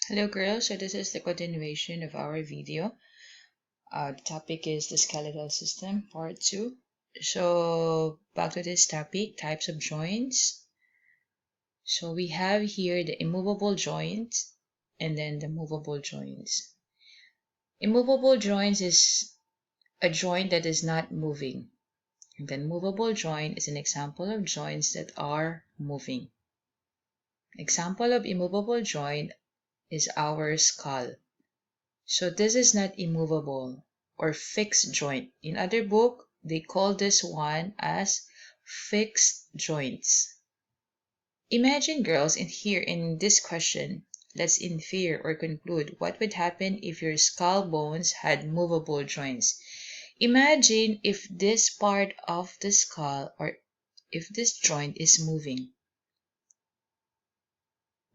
Hello girls, so this is the continuation of our video. The topic is the skeletal system, part 2. So back to this topic, types of joints. So we have here the immovable joints and then the movable joints. Immovable joints is a joint that is not moving. And then movable joint is an example of joints that are moving. Example of immovable joint is our skull. So this is not immovable or fixed joint. In other book, they call this one as fixed joints. Imagine girls in here in this question, let's infer or conclude what would happen if your skull bones had movable joints. Imagine if this part of the skull or if this joint is moving.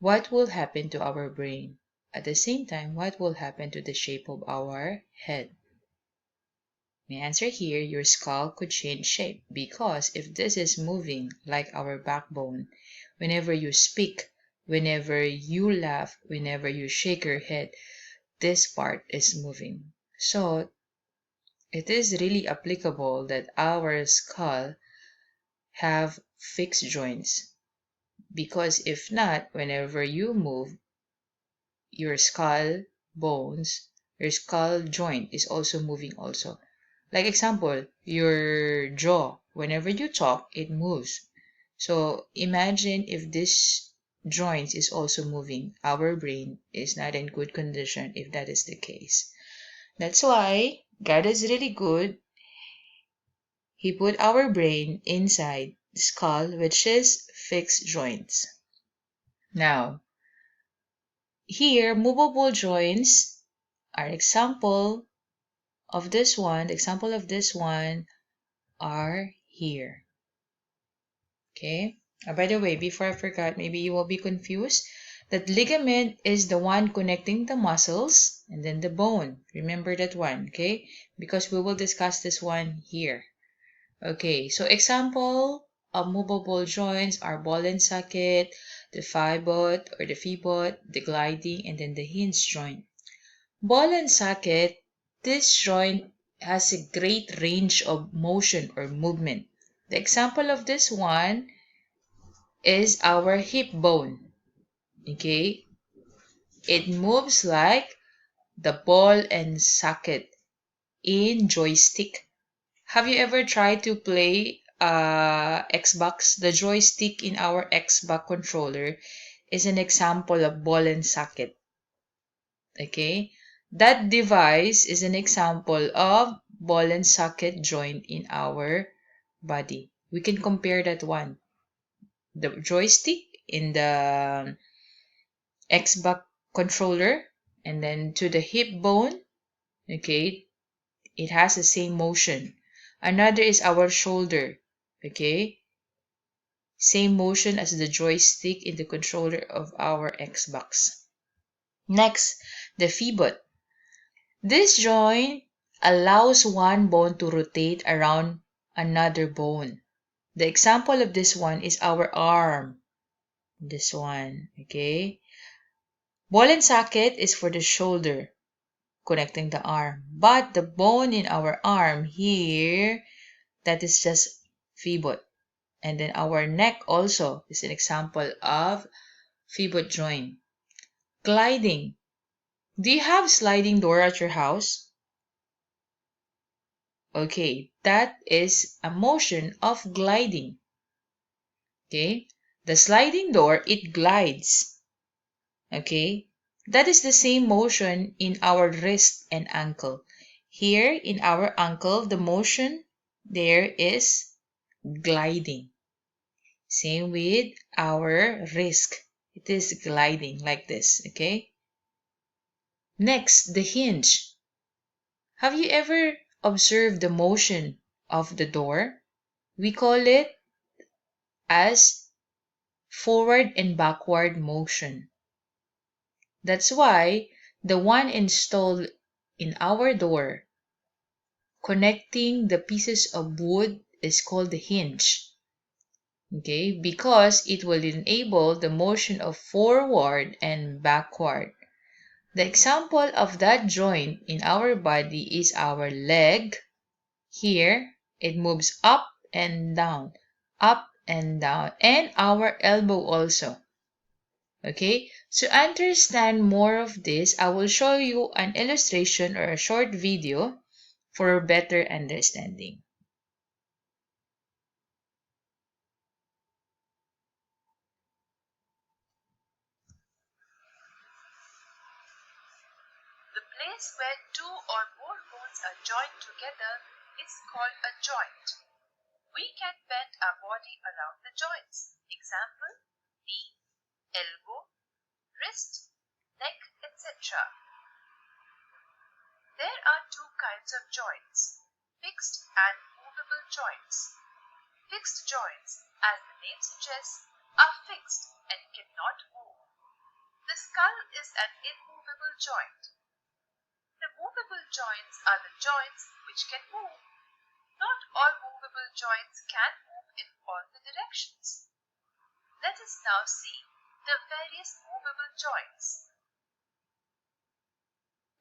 What will happen to our brain? At the same time, what will happen to the shape of our head? The answer here, your skull could change shape because if this is moving like our backbone, whenever you speak, whenever you laugh, whenever you shake your head, this part is moving. So it is really applicable that our skull have fixed joints because if not, whenever you move, your skull bones, your skull joint is also moving also. Like example, your jaw, whenever you talk, it moves. So imagine if this joint is also moving. Our brain is not in good condition if that is the case. That's why God is really good. He put our brain inside the skull, which is fixed joints. Now, here, movable joints are example of this one. The example of this one are here. Okay. By the way, before I forgot, maybe you will be confused that ligament is the one connecting the muscles and then the bone. Remember that one, okay? Because we will discuss this one here. Okay, so example of movable joints are ball and socket, the pivot or the pivot, the gliding, and then the hinge joint. Ball and socket, this joint has a great range of motion or movement. The example of this one is our hip bone. Okay, it moves like the ball and socket in joystick. Have you ever tried to play Xbox? The joystick in our Xbox controller is an example of ball and socket. Okay, that device is an example of ball and socket joint in our body. We can compare that one. The joystick in the Xbox controller and then to the hip bone, okay, it has the same motion. Another is our shoulder, okay, same motion as the joystick in the controller of our Xbox. Next, the pivot. This joint allows one bone to rotate around another bone. The example of this one is our arm. This one, okay? Ball and socket is for the shoulder, connecting the arm. But the bone in our arm here, that is just pivot. And then our neck also is an example of pivot joint. Gliding. Do you have sliding door at your house? Okay, that is a motion of gliding. Okay, the sliding door, it glides. Okay, that is the same motion in our wrist and ankle. Here in our ankle, the motion there is gliding. Same with our wrist. It is gliding like this. Okay. Next, the hinge. Have you ever observed the motion of the door? We call it as forward and backward motion. That's why the one installed in our door connecting the pieces of wood is called the hinge. Okay, because it will enable the motion of forward and backward. The example of that joint in our body is our leg. Here, it moves up and down, and our elbow also. Okay, to understand more of this, I will show you an illustration or a short video for better understanding. The place where two or more bones are joined together is called a joint. We can bend our body around the joints. Example, knee, elbow, wrist, neck, etc. There are two kinds of joints, fixed and movable joints. Fixed joints, as the name suggests, are fixed and cannot move. The skull is an immovable joint. The movable joints are the joints which can move. Not all movable joints can move in all the directions. Let us now see the various movable joints.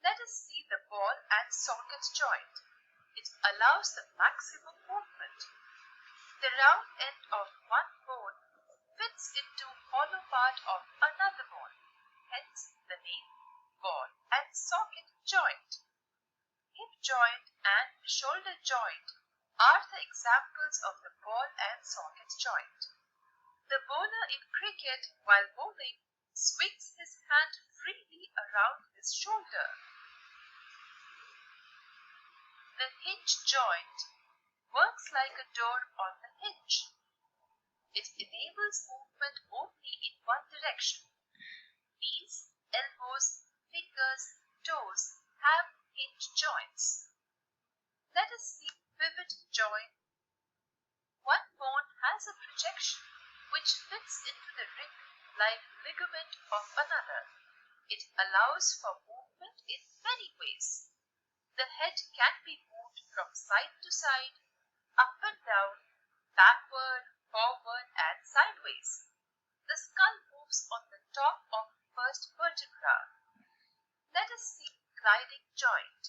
Let us see the ball and socket joint. It allows the maximum movement. The round end of one bone fits into hollow part of another bone, hence the name ball and socket joint. Hip joint and shoulder joint are the examples of the ball and socket joint. The bowler in cricket, while bowling, swings his hand freely around his shoulder. The hinge joint works like a door on the hinge. It enables movement only in one direction. Knees, elbows, fingers, toes have hinge joints. Let us see pivot joint. One bone has a projection which fits into the ring like ligament of another. It allows for movement in many ways. The head can be moved from side to side, up and down, backward, forward and sideways. The skull moves on the top of the first vertebra. Let us see gliding joint.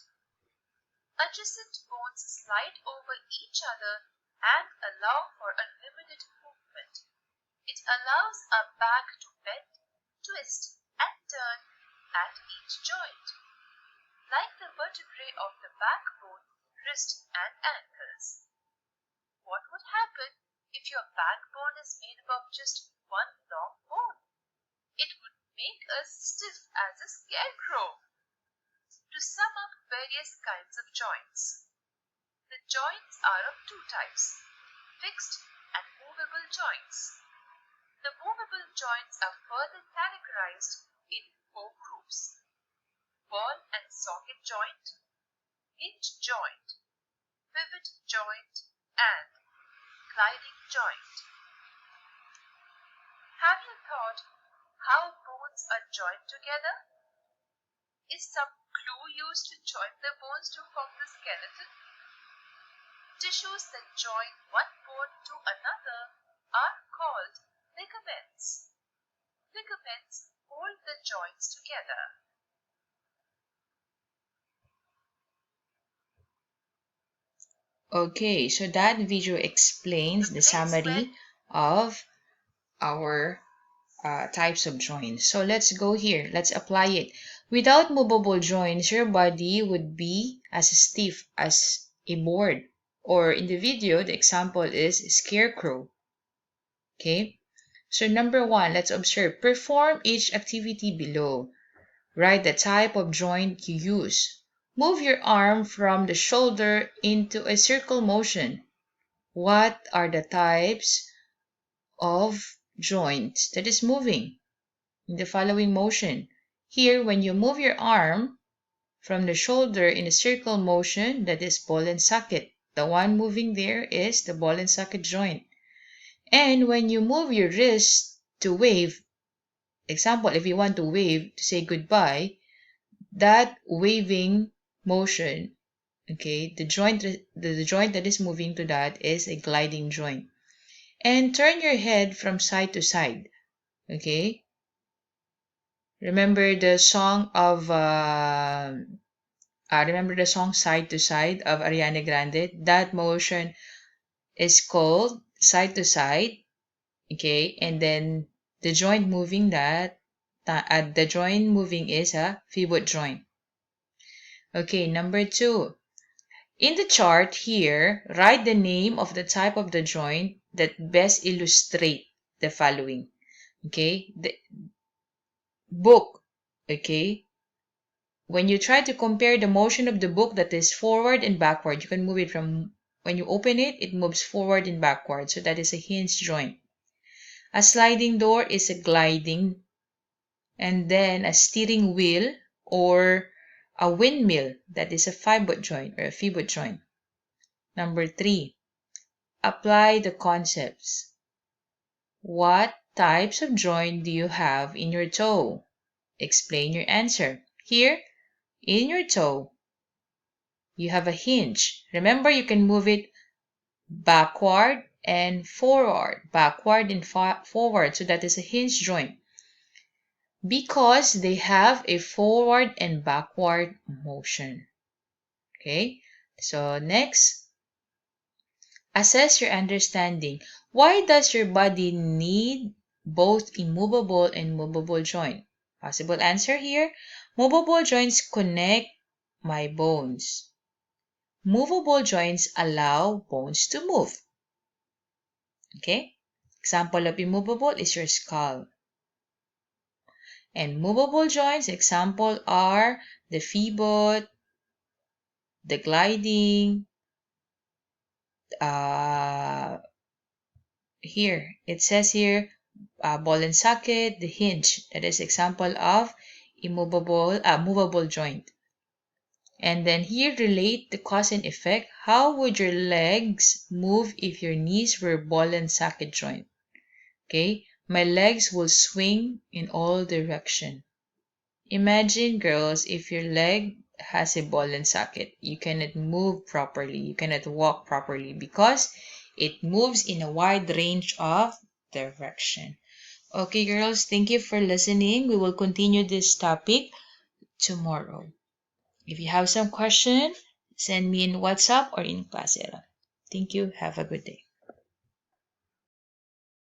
Adjacent bones slide over each other and allow for unlimited movement. It allows our back to bend, twist and turn at each joint, like the vertebrae of the backbone, wrist and ankles. What would happen if your backbone is made up of just one long bone? It would make us stiff as a scarecrow. To sum up various kinds of joints. The joints are of two types, fixed and movable joints. The movable joints are further categorized in four groups: ball and socket joint, hinge joint, pivot joint, and gliding joint. Have you thought how bones are joined together? Is some glue used to join the bones to form the skeleton? Tissues that join one bone to another are called ligaments. Ligaments hold the joints together. Okay, so that video explains the summary of our types of joints. So let's go here. Let's apply it. Without movable joints, your body would be as stiff as a board. Or in the video, the example is scarecrow. Okay. So number one, let's observe. Perform each activity below. Write the type of joint you use. Move your arm from the shoulder into a circle motion. What are the types of joints that is moving in the following motion? Here, when you move your arm from the shoulder in a circle motion, that is ball and socket. The one moving there is the ball and socket joint. And when you move your wrist to wave, example, if you want to wave to say goodbye, that waving motion, okay, the joint that is moving to that is a gliding joint. And turn your head from side to side, okay? Remember the song of remember the song Side to Side of Ariana Grande? That motion is called side to side. Okay, and then the joint moving the joint moving is a pivot joint. Okay, number 2. In the chart here, write the name of the type of the joint that best illustrate the following. Okay, the book. Okay, when you try to compare the motion of the book that is forward and backward, you can move it from when you open it, it moves forward and backward. So that is a hinge joint. A sliding door is a gliding, and then a steering wheel or a windmill, that is a pivot joint or a pivot joint. Number 3, apply the concepts. What types of joint do you have in your toe? Explain your answer. Here, in your toe, you have a hinge. Remember, you can move it backward and forward, backward and forward. So that is a hinge joint because they have a forward and backward motion. Okay, so next, assess your understanding. Why does your body need both immovable and movable joint? Possible answer here. Movable joints connect my bones. Movable joints allow bones to move. Okay? Example of immovable is your skull. And movable joints, example are the pivot, the gliding, here it says here ball and socket, the hinge. That is example of movable joint. And then here relate the cause and effect. How would your legs move if your knees were ball and socket joint? Okay, my legs will swing in all direction. Imagine, girls, if your leg has a ball and socket, you cannot move properly, you cannot walk properly because it moves in a wide range of direction. Okay, girls, thank you for listening. We will continue this topic tomorrow. If you have some question, send me in WhatsApp or in Clasera. Thank you. Have a good day.